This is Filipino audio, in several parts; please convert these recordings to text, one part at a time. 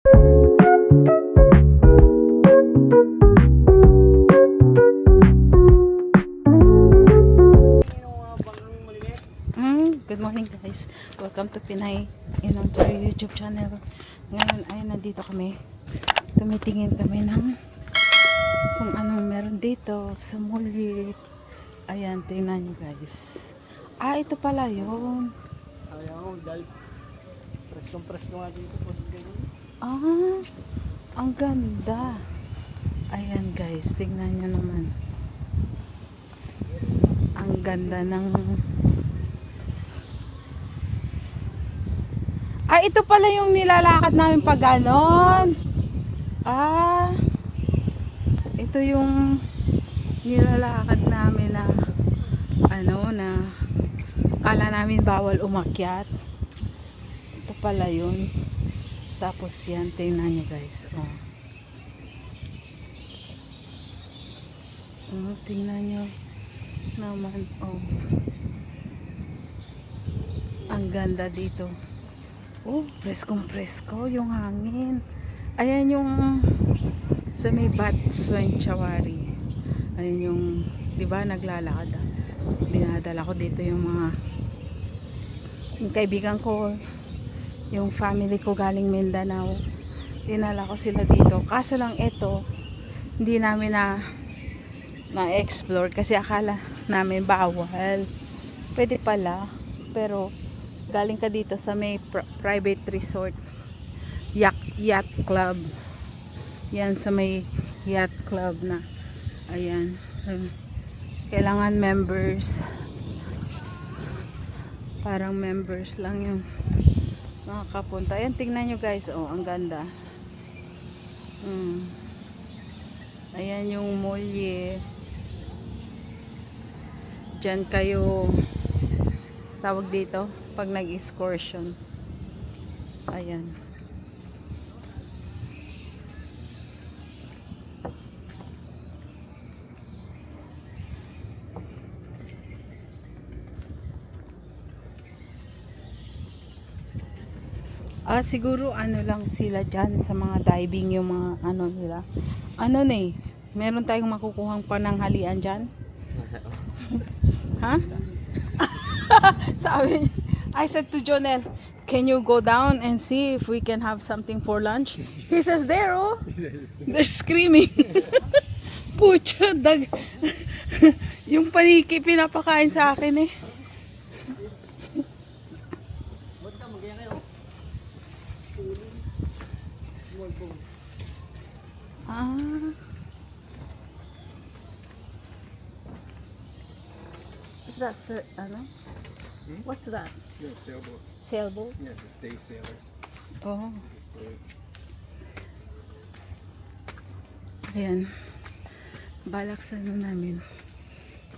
Good morning guys, welcome to Pinay Inventory YouTube channel. Ngayon ay nandito kami, tumitingin kami ng kung anong meron dito sa Mulye. Ayan, tingnan nyo guys. Ito pala yun. Ayaw, dahil press nga dito po. Ang ganda. Ayan guys, tingnan nyo naman. Ang ganda ng ito pala yung nilalakad namin pag ganon. Ito yung nilalakad namin na na kala namin bawal umakyat. Ito pala yun. Tapos yan, tingnan nyo guys. Tingnan nyo naman. Ang ganda dito. Preskong-presko yung hangin. Ayan yung sa may Batsuen Chawari. Ayan yung, di ba, naglalakad. Dinadala ko dito yung kaibigan ko, yung family ko galing Mindanao. Dinala ko sila dito. Kaso lang ito, hindi namin na-explore kasi akala namin bawal. Pwede pala, pero galing ka dito sa may private resort, yacht club. Yan sa may yacht club na. Ayan. Kailangan members. Parang members lang yung makakapunta. Ayan, tingnan nyo guys. Ang ganda. Ayan yung Mulye. Diyan kayo tawag dito pag nag-excursion. Ayan. Siguro lang sila dyan sa mga diving, yung mga nila. Meron tayong makukuhang pananghalian dyan. Ha? Sabi niya, I said to Jonel, can you go down and see if we can have something for lunch? He says, they're screaming. Pucha, yung paniki pinapakain sa akin eh. Is that what's that? Yeah, sailboats. Sailboat? Yeah, just day sailors. Ayan. Balak sa namin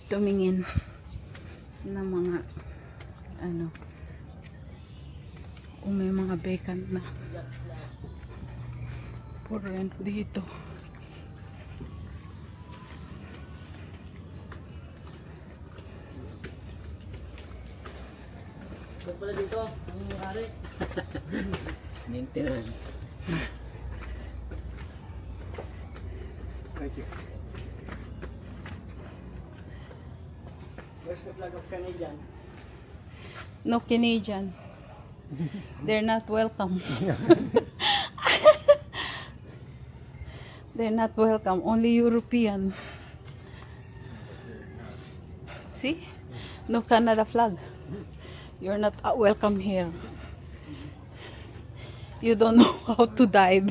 tumingin ng mga kung may mga vacant na for rent dito. Doon pala dito, ang mukari. Maintenance. Thank you. Where's the flag of Canadian? No Canadian. They're not welcome. They're not welcome. Only European. See? No Canada flag. You're not welcome here. You don't know how to dive.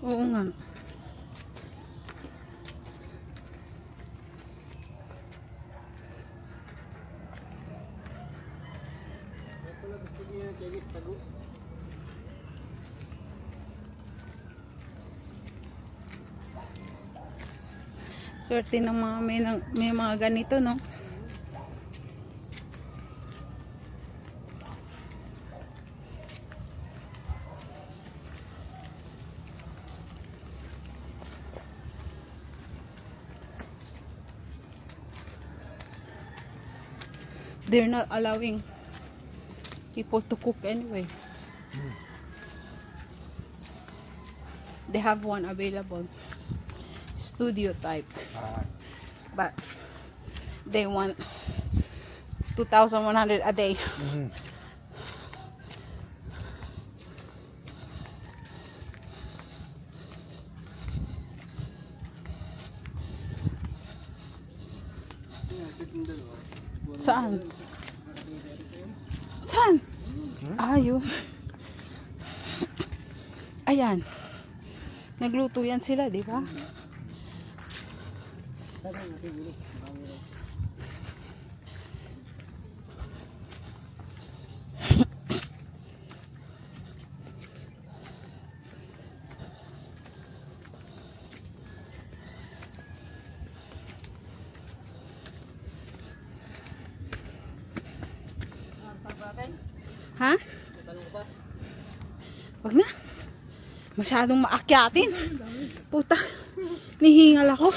Oo nga. Swerte ng mga may mga ganito, no? They're not allowing people to cook anyway. They have one available, studio type, but they want 2,100 a day. Saan? Saan? Ah, yun. Ayan. Nagluto yan sila, di ba? Ha? Wag na. Masyadong maakyatin. Puta. Nihingal ako.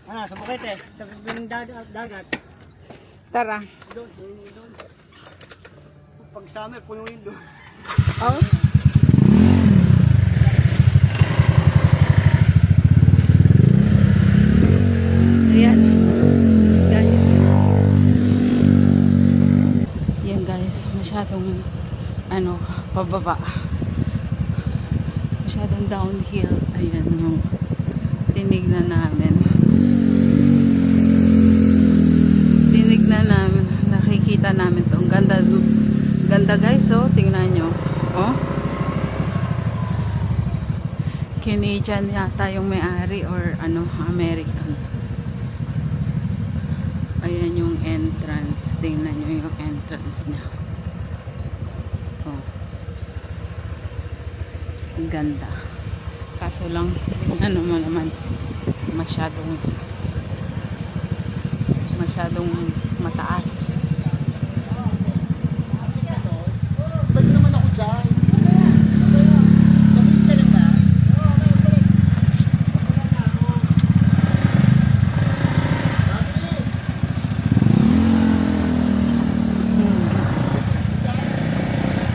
Ano, sa bukit eh. Sa bibing dagat. Tara. Doon. Pag summer, puno yun doon. Oh. Ayan. Guys. Yan guys. Masyadong pababa. Masyadong downhill. Ayan yung tinignan namin. Nakikita namin to. Ang ganda guys, oh. Tingnan nyo. Oh. Canadian yata yung may-ari or American. Ayan yung entrance. Tingnan nyo yung entrance niya. Oh. Ang ganda. Kaso lang, naman masyadong mataas. Ba't naman ako dyan? Mabilis ka lang ba?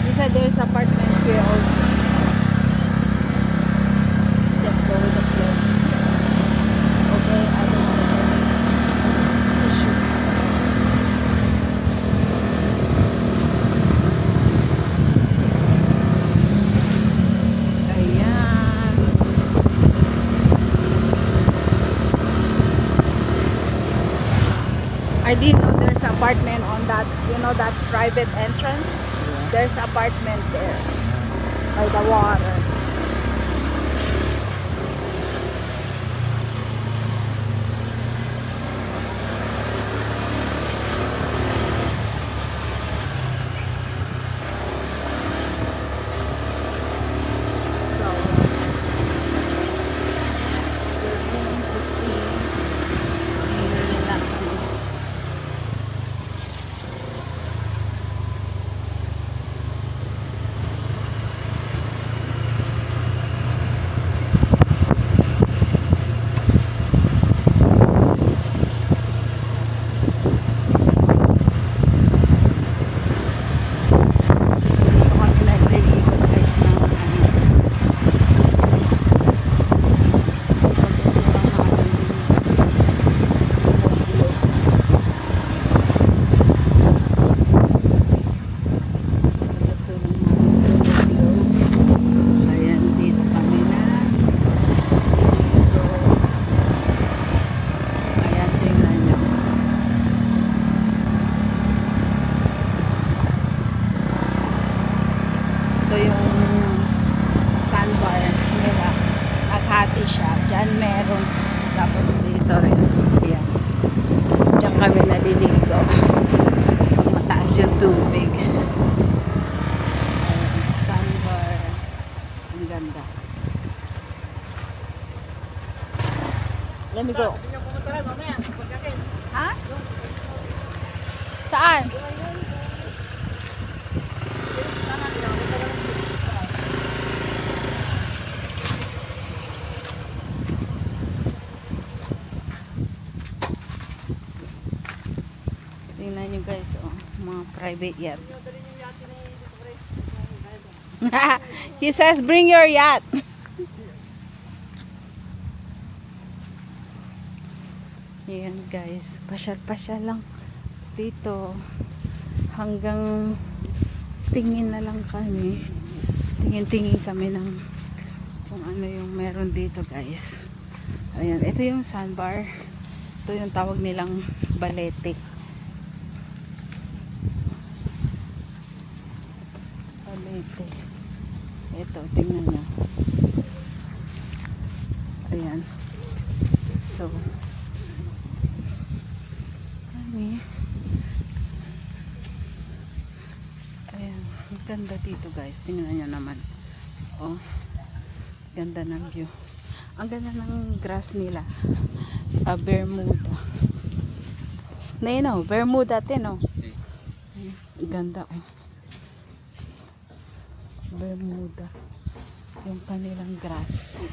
He said there's apartments here also. Just go with the flow. Okay, I don't want to issue. Ayan. I didn't know there's apartment on that, that private entrance. There's apartment there by the water. So we're going to see ito yung sandbar nila. Naghati siya. Diyan meron. Tapos dito rin. Ayan. Diyan kami naliligo. Pag mataas yung tubig. Ayan. Sandbar. Ang ganda. Let me go. Ha? Saan? Private yacht. He says, bring your yacht. Yan guys, pasyal-pasyal lang dito. Hanggang tingin na lang kami. Tingin-tingin kami ng kung ano yung meron dito guys. Ayan, ito yung sandbar. Ito yung tawag nilang balete. Balete. Ito, tingnan nyo. Ayan. So, kami. Ayan, ang ganda dito guys. Tingnan nyo naman. Oh, ganda ng view. Ang ganda ng grass nila. Bermuda. Na yun oh, Bermuda tin oh. Ganda oh. Bermuda. Yung kanilang grass.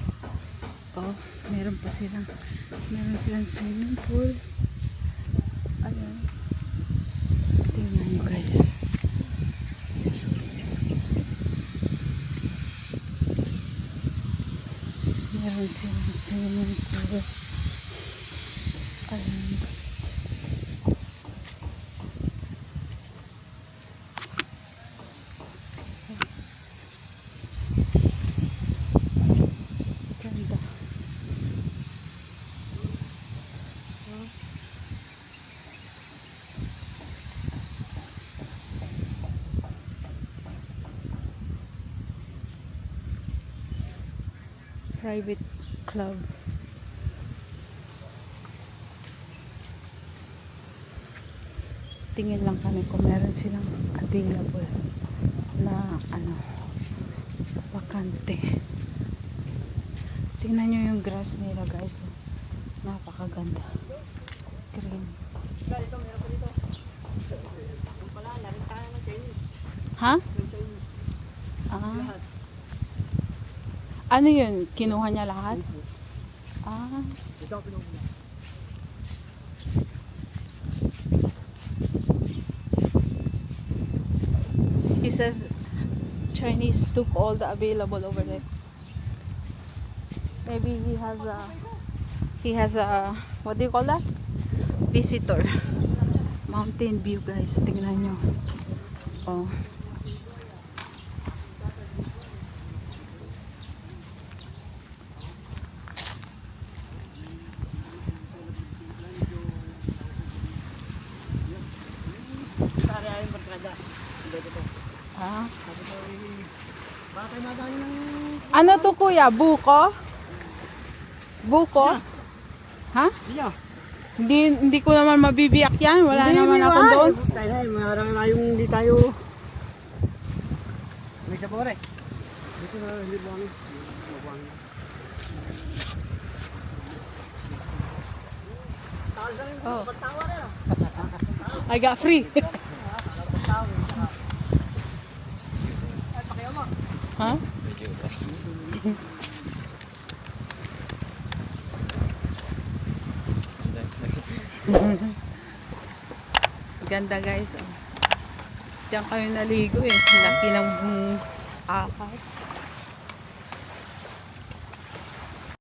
Oh, meron silang swimming pool. Ayan. Tingnan nyo guys. Meron silang swimming pool. Ayan. Ganda. Private club. Tingin lang kami kung meron silang available na ano, bakante. Tingnan nyo yung grass nila guys. Napakaganda. Green. Dito, meron pa dito. Yung pala, narin tayo ng Chinese. Ha? Yung Chinese. Ah. Lahat. Ano yun? Kinuha niya lahat? Ah. Ito ang pinuha. He says Chinese took all the available over there. Maybe he has a what do you call that? Visitor. Mountain view guys. Tingnan nyo. Oh. Pare ayong barkada. Dito. Ah. Sabi ko, baka tayo madami ng... Ano to kuya? Buko? Buko? Ha? Siya. Hindi ko naman mabibiyak yan. Wala naman ako doon. Tayo na, marami tayong hindi tayo... May sabore. Dito na, hindi buwangin. Buwangin. Oh. I got free. Ha? Ganda guys. Oh. Diyan kayo naligo eh. Laki ng ahas.